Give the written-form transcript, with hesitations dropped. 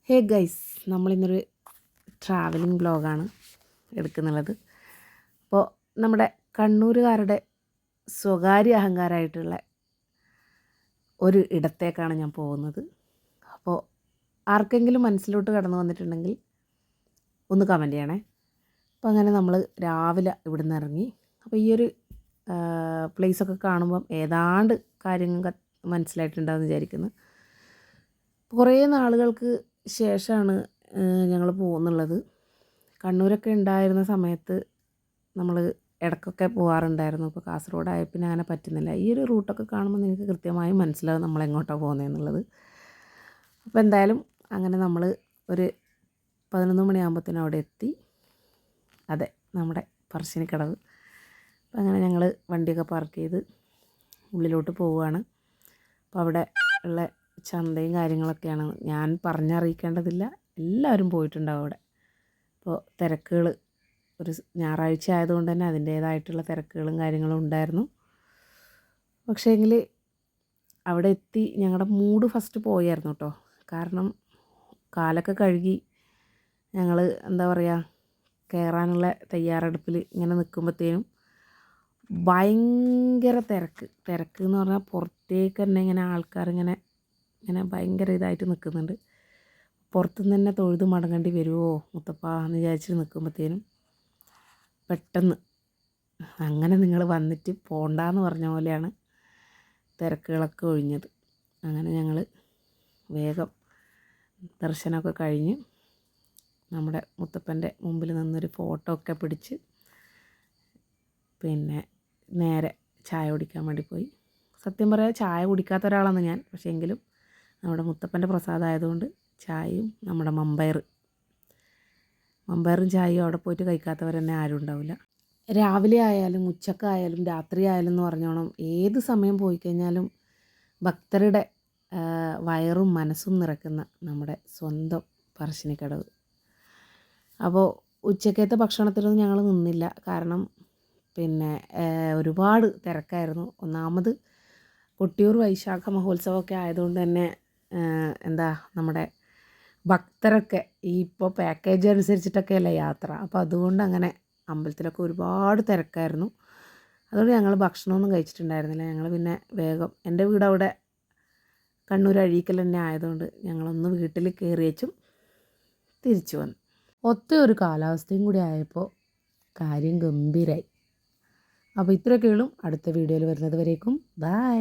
Hey guys, നമ്മളിന്നൊരു travelling ബ്ലോഗാണ് എടുക്കുന്നുള്ളത്. അപ്പോൾ നമ്മുടെ കണ്ണൂരുകാരുടെ സ്വകാര്യ അഹങ്കാരമായിട്ടുള്ള ഒരു ഇടത്തേക്കാണ് ഞാൻ പോകുന്നത്. അപ്പോൾ ആർക്കെങ്കിലും മനസ്സിലോട്ട് കടന്നു വന്നിട്ടുണ്ടെങ്കിൽ ഒന്ന് കമൻറ്റ് ചെയ്യണേ. അപ്പോൾ അങ്ങനെ നമ്മൾ രാവിലെ ഇവിടെ നിന്ന് ഇറങ്ങി. അപ്പോൾ ഈ ഒരു പ്ലേസൊക്കെ കാണുമ്പം ഏതാണ്ട് കാര്യങ്ങൾ മനസ്സിലായിട്ടുണ്ടാകുമെന്ന് വിചാരിക്കുന്നു. കുറേ നാളുകൾക്ക് ശേഷമാണ് ഞങ്ങൾ പോകുന്നുള്ളത്. കണ്ണൂരൊക്കെ ഉണ്ടായിരുന്ന സമയത്ത് നമ്മൾ ഇടയ്ക്കൊക്കെ പോകാറുണ്ടായിരുന്നു. ഇപ്പോൾ കാസർഗോഡായ പിന്നെ അങ്ങനെ പറ്റുന്നില്ല. ഈ ഒരു റൂട്ടൊക്കെ കാണുമ്പോൾ നിങ്ങൾക്ക് കൃത്യമായും മനസ്സിലാവും നമ്മളെങ്ങോട്ടാണ് പോകുന്നതെന്നുള്ളത്. അപ്പോൾ എന്തായാലും അങ്ങനെ നമ്മൾ ഒരു 11 മണിയാകുമ്പോഴത്തേനും അവിടെ എത്തി. അതെ, നമ്മുടെ പറശ്ശിനിക്കടവ്. അപ്പോൾ അങ്ങനെ ഞങ്ങൾ വണ്ടിയൊക്കെ പാർക്ക് ചെയ്ത് ഉള്ളിലോട്ട് പോവുകയാണ്. അപ്പോൾ അവിടെ ഉള്ള ചന്തയും കാര്യങ്ങളൊക്കെയാണ്, ഞാൻ പറഞ്ഞറിയിക്കേണ്ടതില്ല, എല്ലാവരും പോയിട്ടുണ്ടാവും അവിടെ. അപ്പോൾ തിരക്കുകൾ ഒരു ഞായറാഴ്ച ആയതുകൊണ്ട് തന്നെ അതിൻ്റേതായിട്ടുള്ള തിരക്കുകളും കാര്യങ്ങളും ഉണ്ടായിരുന്നു. പക്ഷേ എങ്കിൽ അവിടെ എത്തി ഞങ്ങളുടെ മൂഡ് ഫസ്റ്റ് പോയായിരുന്നു കേട്ടോ. കാരണം കാലൊക്കെ കഴുകി ഞങ്ങൾ എന്താ പറയുക, കയറാനുള്ള തയ്യാറെടുപ്പിൽ ഇങ്ങനെ നിൽക്കുമ്പോഴത്തേനും ഭയങ്കര തിരക്ക് എന്ന് പറഞ്ഞാൽ പുറത്തേക്ക് തന്നെ ഇങ്ങനെ ആൾക്കാരിങ്ങനെ ഭയങ്കര ഇതായിട്ട് നിൽക്കുന്നുണ്ട്. പുറത്തുനിന്ന് തന്നെ തൊഴുത് മടങ്ങേണ്ടി വരുമോ മുത്തപ്പ എന്ന് വിചാരിച്ച് നിൽക്കുമ്പോഴത്തേനും പെട്ടെന്ന് അങ്ങനെ നിങ്ങൾ വന്നിട്ട് പോണ്ടാന്ന് പറഞ്ഞ പോലെയാണ് തിരക്കുകളൊക്കെ ഒഴിഞ്ഞത്. അങ്ങനെ ഞങ്ങൾ വേഗം ദർശനമൊക്കെ കഴിഞ്ഞ് നമ്മുടെ മുത്തപ്പൻ്റെ മുമ്പിൽ നിന്നൊരു ഫോട്ടോ ഒക്കെ പിടിച്ച് പിന്നെ നേരെ ചായ കുടിക്കാൻ വേണ്ടി പോയി. സത്യം പറയാം, ചായ കുടിക്കാത്ത ഒരാളാണ് ഞാൻ. പക്ഷേ എങ്കിലും നമ്മുടെ മുത്തപ്പൻ്റെ പ്രസാദമായതുകൊണ്ട് ചായയും നമ്മുടെ മമ്പയറും ചായയും അവിടെ പോയിട്ട് കഴിക്കാത്തവർ തന്നെ ആരും ഉണ്ടാവില്ല. രാവിലെ ആയാലും ഉച്ചക്കായാലും രാത്രി ആയാലും എന്ന് പറഞ്ഞോണം, ഏത് സമയം പോയി കഴിഞ്ഞാലും ഭക്തരുടെ വയറും മനസ്സും നിറയ്ക്കുന്ന നമ്മുടെ സ്വന്തം പറശ്ശിനിക്കടവ്. അപ്പോൾ ഉച്ചക്കത്തെ ഭക്ഷണത്തിനൊന്നും ഞങ്ങൾ നിന്നില്ല. കാരണം പിന്നെ ഒരുപാട് തിരക്കായിരുന്നു. ഒന്നാമത് കൊട്ടിയൂർ വൈശാഖ മഹോത്സവമൊക്കെ ആയതുകൊണ്ട് തന്നെ നമ്മുടെ ഭക്തരൊക്കെ ഈ ഇപ്പോൾ പാക്കേജ് അനുസരിച്ചിട്ടൊക്കെയല്ലേ യാത്ര. അപ്പോൾ അതുകൊണ്ട് അങ്ങനെ അമ്പലത്തിലൊക്കെ ഒരുപാട് തിരക്കായിരുന്നു. അതുകൊണ്ട് ഞങ്ങൾ ഭക്ഷണമൊന്നും കഴിച്ചിട്ടുണ്ടായിരുന്നില്ല. ഞങ്ങൾ പിന്നെ വേഗം, എൻ്റെ വീട് അവിടെ കണ്ണൂർ അഴീക്കൽ തന്നെ ആയതുകൊണ്ട് ഞങ്ങളൊന്ന് വീട്ടിൽ കയറി വെച്ചും തിരിച്ചു വന്നു. ഒത്ത ഒരു കാലാവസ്ഥയും കൂടി ആയപ്പോൾ കാര്യം ഗംഭീരമായി. അപ്പോൾ ഇത്രയൊക്കെയുള്ളൂ. അടുത്ത വീഡിയോയിൽ വരുന്നത് വരേക്കും ബൈ.